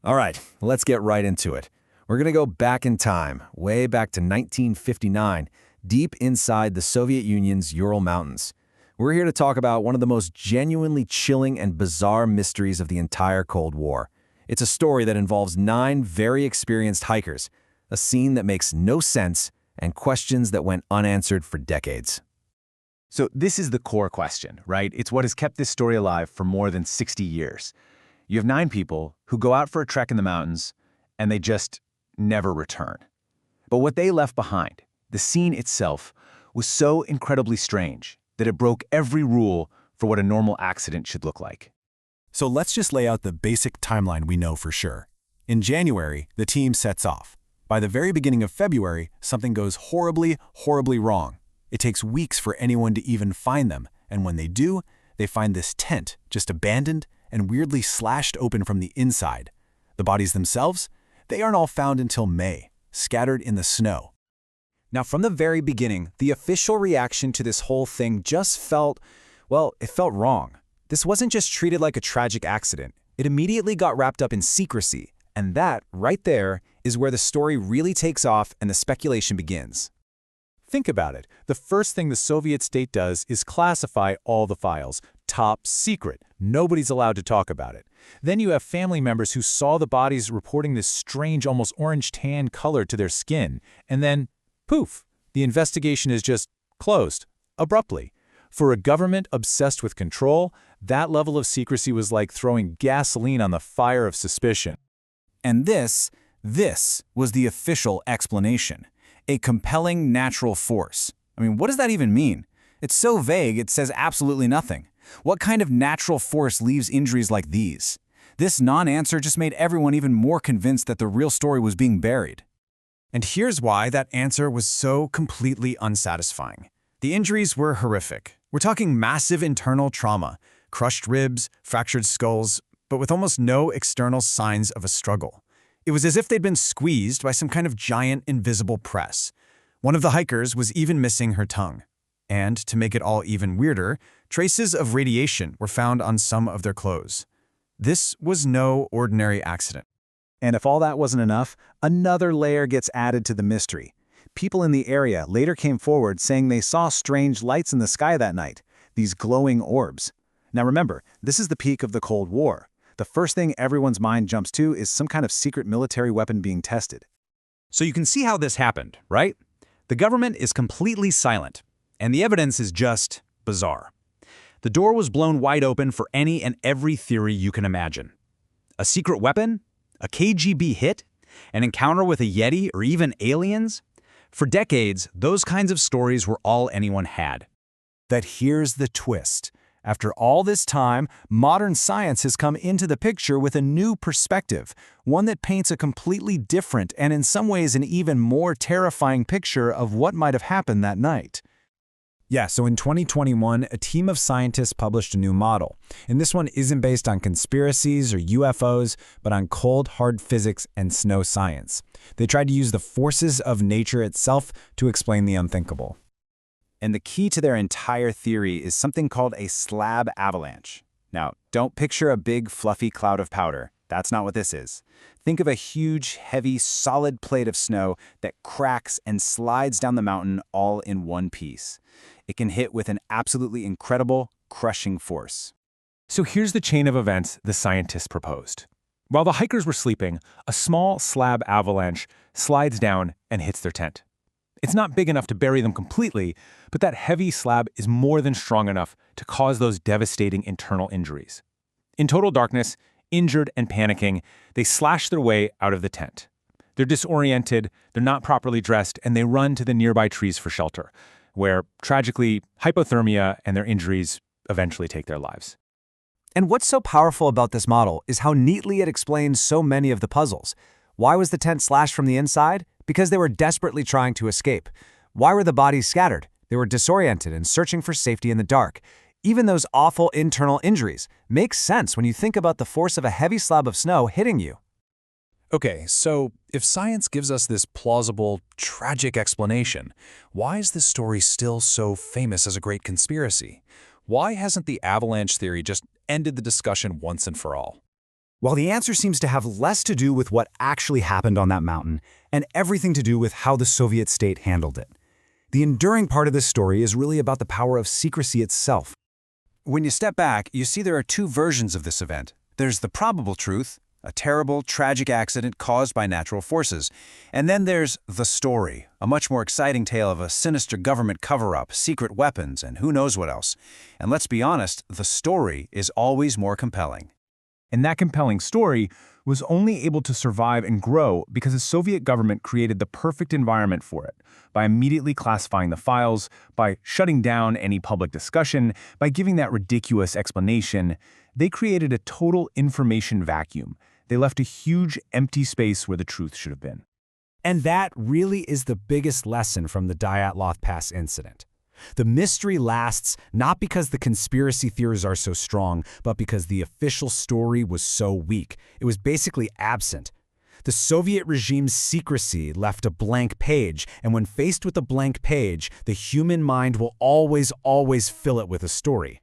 All right, let's get right into it. We're going to go back in time, way back to 1959, deep inside the Soviet Union's Ural Mountains. We're here to talk about one of the most genuinely chilling and bizarre mysteries of the entire Cold War. It's a story that involves 9 very experienced hikers, a scene that makes no sense, and questions that went unanswered for decades. So this is the core question, right? It's what has kept this story alive for more than 60 years. You have 9 people who go out for a trek in the mountains, and they just never return. But what they left behind, the scene itself, was so incredibly strange that it broke every rule for what a normal accident should look like. So let's just lay out the basic timeline we know for sure. In January, the team sets off. By the very beginning of February, something goes horribly, horribly wrong. It takes weeks for anyone to even find them, and when they do, they find this tent just abandoned and weirdly slashed open from the inside. The bodies themselves? They aren't all found until May, scattered in the snow. Now, from the very beginning, the official reaction to this whole thing just felt, well, it felt wrong. This wasn't just treated like a tragic accident. It immediately got wrapped up in secrecy, and that, right there, is where the story really takes off and the speculation begins. Think about it. The first thing the Soviet state does is classify all the files. Top secret. Nobody's allowed to talk about it. Then you have family members who saw the bodies reporting this strange, almost orange-tan color to their skin. And then, poof, the investigation is just closed, abruptly. For a government obsessed with control, that level of secrecy was like throwing gasoline on the fire of suspicion. And this was the official explanation. A compelling natural force. I mean, what does that even mean? It's so vague, it says absolutely nothing. What kind of natural force leaves injuries like these? This non-answer just made everyone even more convinced that the real story was being buried. And here's why that answer was so completely unsatisfying. The injuries were horrific. We're talking massive internal trauma, crushed ribs, fractured skulls, but with almost no external signs of a struggle. It was as if they'd been squeezed by some kind of giant invisible press. One of the hikers was even missing her tongue. And, to make it all even weirder, traces of radiation were found on some of their clothes. This was no ordinary accident. And if all that wasn't enough, another layer gets added to the mystery. People in the area later came forward saying they saw strange lights in the sky that night, these glowing orbs. Now remember, this is the peak of the Cold War. The first thing everyone's mind jumps to is some kind of secret military weapon being tested. So you can see how this happened, right? The government is completely silent, and the evidence is just bizarre. The door was blown wide open for any and every theory you can imagine. A secret weapon? A KGB hit? An encounter with a Yeti or even aliens? For decades, those kinds of stories were all anyone had. That here's the twist. After all this time, modern science has come into the picture with a new perspective, one that paints a completely different and in some ways an even more terrifying picture of what might have happened that night. Yeah, so in 2021, a team of scientists published a new model. And this one isn't based on conspiracies or UFOs, but on cold, hard physics and snow science. They tried to use the forces of nature itself to explain the unthinkable. And the key to their entire theory is something called a slab avalanche. Now, don't picture a big, fluffy cloud of powder. That's not what this is. Think of a huge, heavy, solid plate of snow that cracks and slides down the mountain all in one piece. It can hit with an absolutely incredible, crushing force. So here's the chain of events the scientists proposed. While the hikers were sleeping, a small slab avalanche slides down and hits their tent. It's not big enough to bury them completely, but that heavy slab is more than strong enough to cause those devastating internal injuries. In total darkness, injured and panicking, they slash their way out of the tent. They're disoriented, they're not properly dressed, and they run to the nearby trees for shelter, where, tragically, hypothermia and their injuries eventually take their lives. And what's so powerful about this model is how neatly it explains so many of the puzzles. Why was the tent slashed from the inside? Because they were desperately trying to escape. Why were the bodies scattered? They were disoriented and searching for safety in the dark. Even those awful internal injuries make sense when you think about the force of a heavy slab of snow hitting you. Okay, so if science gives us this plausible, tragic explanation, why is this story still so famous as a great conspiracy? Why hasn't the avalanche theory just ended the discussion once and for all? While the answer seems to have less to do with what actually happened on that mountain and everything to do with how the Soviet state handled it. The enduring part of this story is really about the power of secrecy itself. When you step back, you see there are two versions of this event. There's the probable truth, a terrible, tragic accident caused by natural forces. And then there's the story, a much more exciting tale of a sinister government cover-up, secret weapons, and who knows what else. And let's be honest, the story is always more compelling. And that compelling story was only able to survive and grow because the Soviet government created the perfect environment for it, by immediately classifying the files, by shutting down any public discussion, by giving that ridiculous explanation. They created a total information vacuum. They left a huge empty space where the truth should have been. And that really is the biggest lesson from the Dyatlov Pass incident. The mystery lasts not because the conspiracy theories are so strong, but because the official story was so weak. It was basically absent. The Soviet regime's secrecy left a blank page, and when faced with a blank page, the human mind will always fill it with a story.